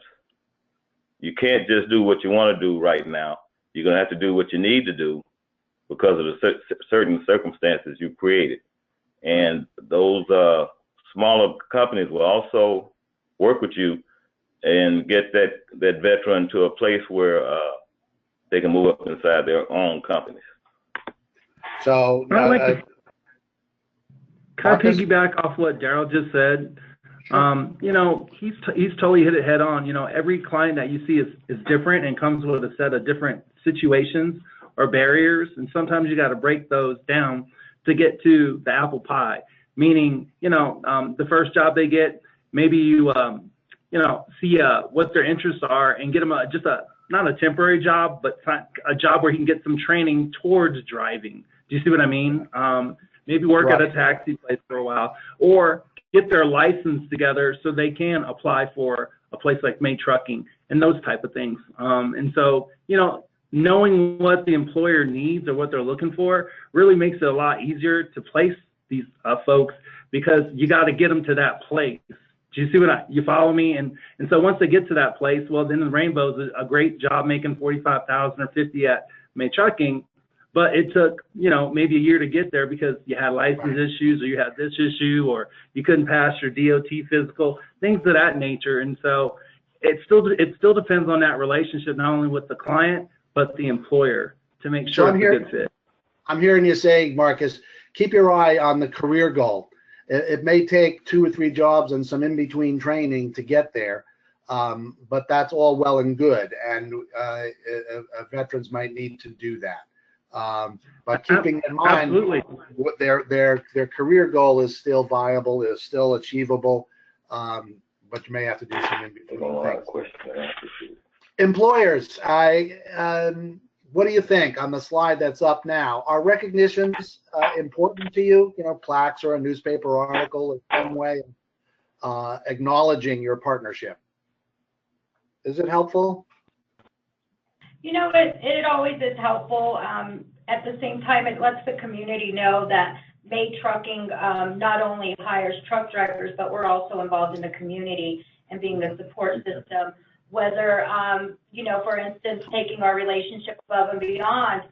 you can't just do what you want to do right now. You're going to have to do what you need to do because of the certain circumstances you created. And those smaller companies will also work with you and get that veteran to a place where they can move up inside their own companies. So, can I piggyback off what Daryl just said? He's totally hit it head on. Every client that you see is different and comes with a set of different situations or barriers, and sometimes you got to break those down to get to the apple pie. Meaning, the first job they get, maybe you see what their interests are and get them just a not a temporary job, but a job where he can get some training towards driving. Do you see what I mean? Maybe work at a taxi place for a while, or get their license together so they can apply for a place like May Trucking and those type of things. And so, you know, knowing what the employer needs or what they're looking for really makes it a lot easier to place these folks, because you got to get them to that place. Do you see what you follow me? And so once they get to that place, well, then the Rainbow's a great job making 45,000 or 50 at May Trucking. But it took, you know, maybe a year to get there because you had license issues, or you had this issue, or you couldn't pass your DOT physical, things of that nature. And so it still depends on that relationship, not only with the client, but the employer, to make sure it's a good fit. I'm hearing you say, Marcus, keep your eye on the career goal. It may take 2 or 3 jobs and some in-between training to get there, but that's all well and good, and veterans might need to do that. But keeping in mind what their career goal is still viable, is still achievable, but you may have to do some in-between things. Employers, what do you think on the slide that's up now? Are recognitions important to you? You know, plaques or a newspaper article in some way acknowledging your partnership. Is it helpful? You know, it always is helpful. At the same time, it lets the community know that May Trucking not only hires truck drivers, but we're also involved in the community and being the support system. Whether, you know, for instance, taking our relationship above and beyond,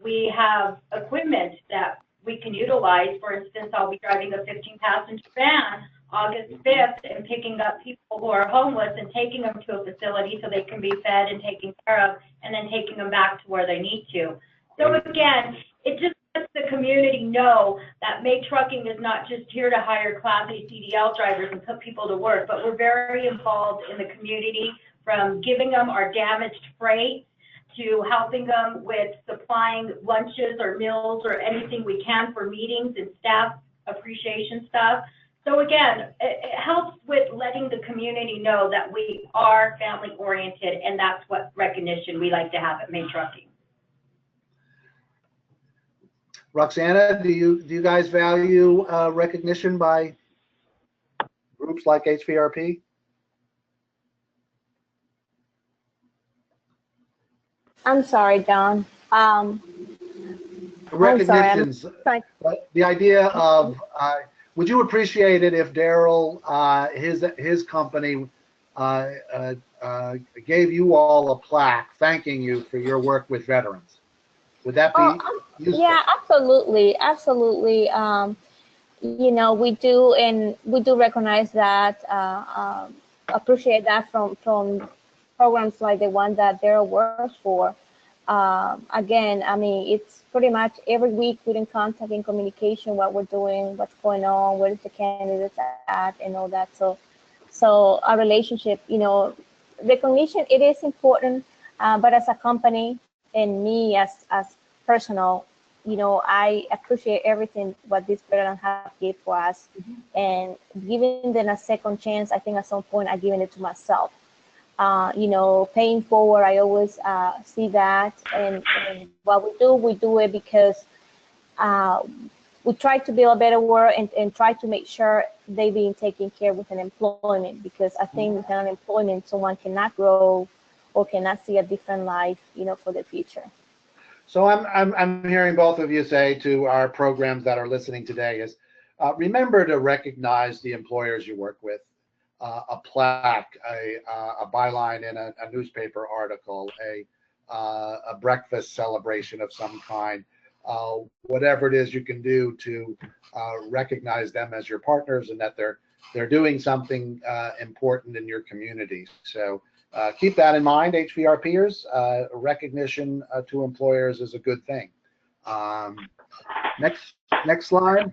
we have equipment that we can utilize. For instance, I'll be driving a 15-passenger van August 5th and picking up people who are homeless and taking them to a facility so they can be fed and taken care of, and then taking them back to where they need to. So again, it just lets the community know that May Trucking is not just here to hire Class A CDL drivers and put people to work, but we're very involved in the community, from giving them our damaged freight to helping them with supplying lunches or meals or anything we can for meetings and staff appreciation stuff. So again, it helps with letting the community know that we are family oriented, and that's what recognition we like to have at May Trucking. Roxana, do you guys value recognition by groups like HVRP? I'm sorry, Don. Recognitions. The idea of would you appreciate it if Daryl, his company, gave you all a plaque thanking you for your work with veterans? Would that be useful? Yeah, absolutely, absolutely. You know, we do recognize that, appreciate that from programs like the one that Daryl works for. Again, I mean, it's pretty much every week we're in contact, in communication, what we're doing, what's going on, where's the candidates at, and all that. So our relationship, you know, recognition, it is important, but as a company and me as personal, you know, I appreciate everything what these veterans have given for us, and giving them a second chance. I think at some point I've given it to myself. You know, paying forward, I always see that, and what we do it because we try to build a better world and try to make sure they being taken care of with an employment, because I think with an employment, someone cannot grow or cannot see a different life, you know, for the future. So I'm hearing both of you say to our programs that are listening today is remember to recognize the employers you work with. A plaque, a byline in a newspaper article, a breakfast celebration of some kind, whatever it is you can do to recognize them as your partners and that they're doing something important in your community. So keep that in mind, HVRPers. Recognition to employers is a good thing. Next slide.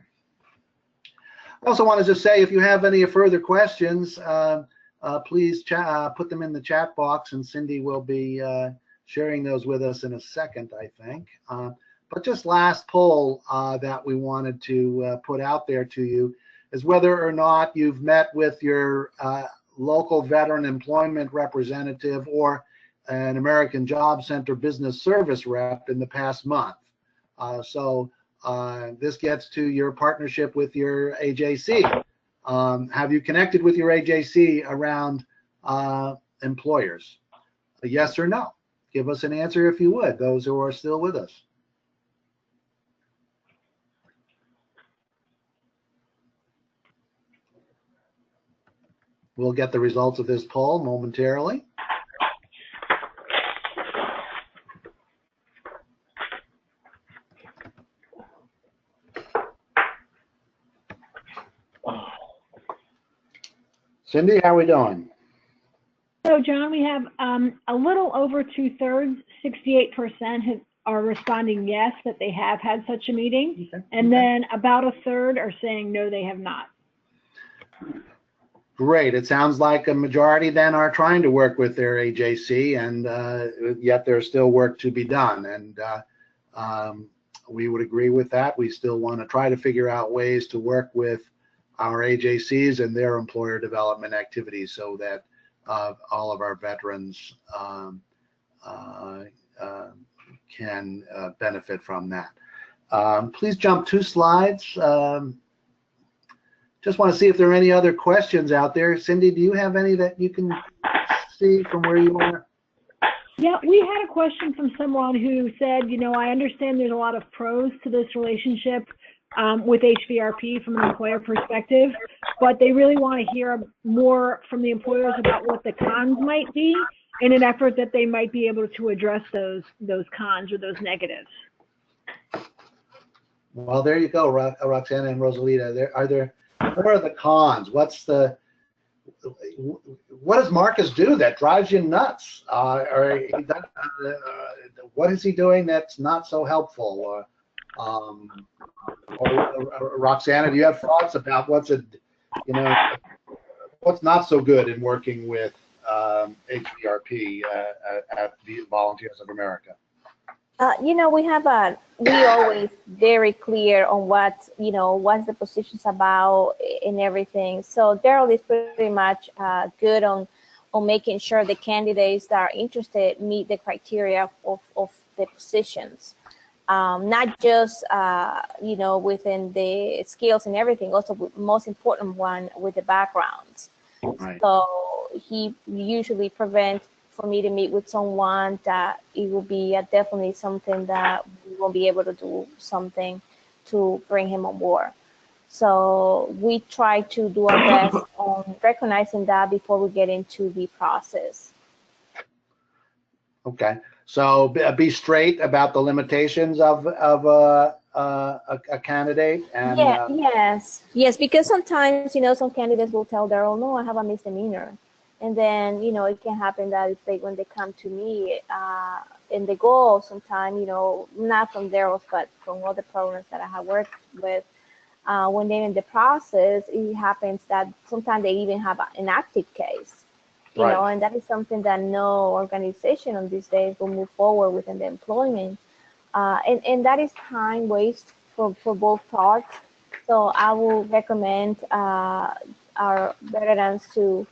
I also wanted to say, if you have any further questions, please put them in the chat box, and Cindy will be sharing those with us in a second, I think. But just last poll that we wanted to put out there to you is whether or not you've met with your local veteran employment representative, or an American Job Center business service rep in the past month. This gets to your partnership with your AJC. Have you connected with your AJC around employers? A yes or no? Give us an answer if you would, those who are still with us. We'll get the results of this poll momentarily. Cindy, how are we doing? So, John, we have a little over 2/3, 68% are responding yes, that they have had such a meeting. Okay. And then about 1/3 are saying no, they have not. Great. It sounds like a majority then are trying to work with their AJC, and yet there's still work to be done. And we would agree with that. We still want to try to figure out ways to work with our AJCs and their employer development activities so that all of our veterans can benefit from that. Please jump 2 slides. Just want to see if there are any other questions out there. Cindy, do you have any that you can see from where you are? Yeah, we had a question from someone who said, you know, I understand there's a lot of pros to this relationship with HVRP from an employer perspective, but they really want to hear more from the employers about what the cons might be in an effort that they might be able to address those cons or those negatives. Well, there you go, Roxana and Rosalita. What are the cons? What does Marcus do that drives you nuts? What is he doing that's not so helpful? Or Roxana, do you have thoughts about what's not so good in working with HVRP at the Volunteers of America? You know, we always very clear on what the position's about and everything. So Daryl is pretty much good on making sure the candidates that are interested meet the criteria of the positions. Not just within the skills and everything, also most important one with the backgrounds. Right. So he usually prevents for me to meet with someone that it will be definitely something that we will be able to do something to bring him on board. So we try to do our best on recognizing that before we get into the process. Okay, so be straight about the limitations of a candidate. And yes, because sometimes some candidates will tell Daryl, no, I have a misdemeanor. And then, it can happen that when they come to me in the goal, sometimes, not from Daryl's, but from other programs that I have worked with, when they're in the process, it happens that sometimes they even have an active case, you know, and that is something that no organization on these days will move forward within the employment. And that is time waste for both parts. So I will recommend our veterans to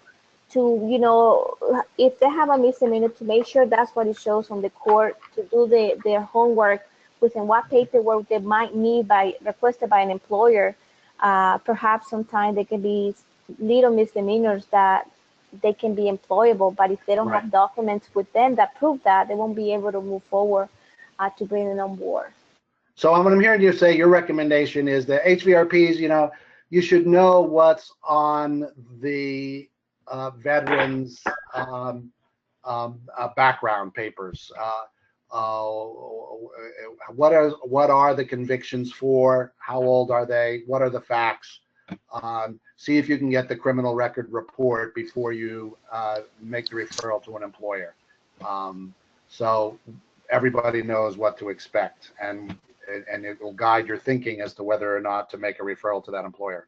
if they have a misdemeanor, to make sure that's what it shows on the court, to do their homework within what paperwork they might need requested by an employer. Perhaps sometimes they can be little misdemeanors that they can be employable, but if they don't have documents with them that prove that, they won't be able to move forward to bring them on board. So what I'm hearing you say, your recommendation is that HVRPs, you should know what's on the veterans background papers. What are the convictions for? How old are they? What are the facts? See if you can get the criminal record report before you make the referral to an employer. So everybody knows what to expect, and it will guide your thinking as to whether or not to make a referral to that employer.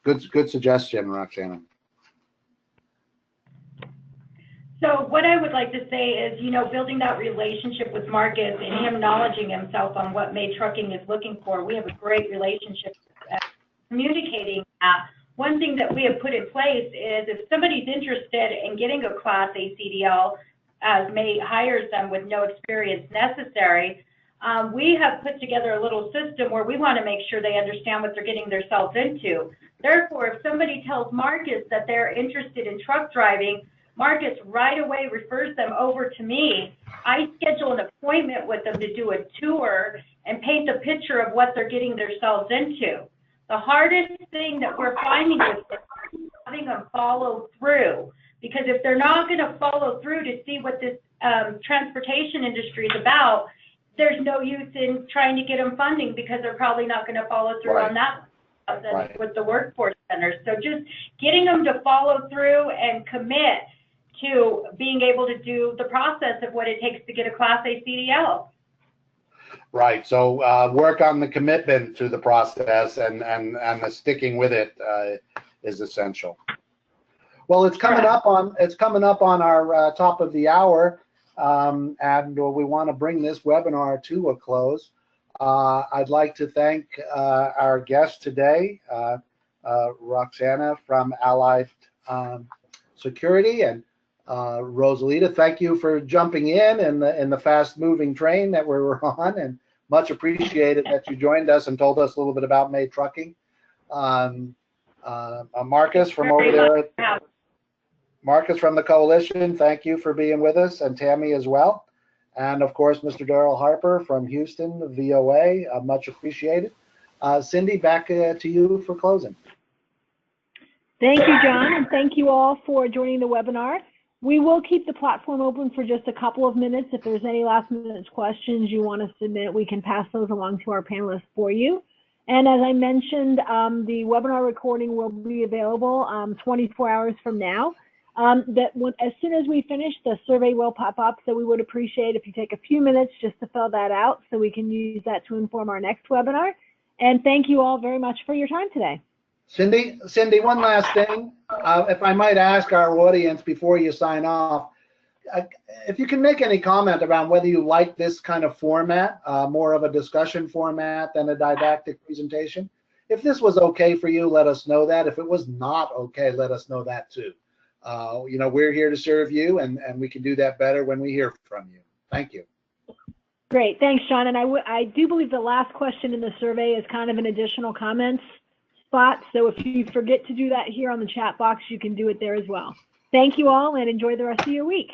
Good suggestion, Roxana. So what I would like to say is, building that relationship with Marcus and him acknowledging himself on what May Trucking is looking for. We have a great relationship communicating that. One thing that we have put in place is if somebody's interested in getting a Class A CDL, May hires them with no experience necessary. We have put together a little system where we want to make sure they understand what they're getting themselves into. Therefore, if somebody tells Marcus that they're interested in truck driving, Marcus right away refers them over to me. I schedule an appointment with them to do a tour and paint a picture of what they're getting themselves into. The hardest thing that we're finding with this is having them follow through, because if they're not going to follow through to see what this transportation industry is about, there's no use in trying to get them funding, because they're probably not going to follow through on that with the workforce centers. So just getting them to follow through and commit to being able to do the process of what it takes to get a Class A CDL. Right. So work on the commitment to the process and the sticking with it is essential. Well, it's coming up on our top of the hour, and we want to bring this webinar to a close. I'd like to thank our guest today, Roxana from Allied Security, and Rosalita. Thank you for jumping in the fast-moving train that we were on, and much appreciated that you joined us and told us a little bit about May Trucking. Marcus from over there. Marcus from the Coalition, thank you for being with us, and Tammy as well. And of course, Mr. Darrell Harper from Houston, VOA, much appreciated. Cindy, back to you for closing. Thank you, John, and thank you all for joining the webinar. We will keep the platform open for just a couple of minutes. If there's any last-minute questions you want to submit, we can pass those along to our panelists for you. And as I mentioned, the webinar recording will be available 24 hours from now. As soon as we finish, the survey will pop up, so we would appreciate if you take a few minutes just to fill that out so we can use that to inform our next webinar. And thank you all very much for your time today. Cindy, one last thing. If I might ask our audience before you sign off, if you can make any comment about whether you like this kind of format, more of a discussion format than a didactic presentation. If this was okay for you, let us know that. If it was not okay, let us know that too. You know, we're here to serve you, and we can do that better when we hear from you. Thank you. Great, thanks, John. And I do believe the last question in the survey is kind of an additional comments spot. So if you forget to do that here on the chat box, you can do it there as well. Thank you all, and enjoy the rest of your week.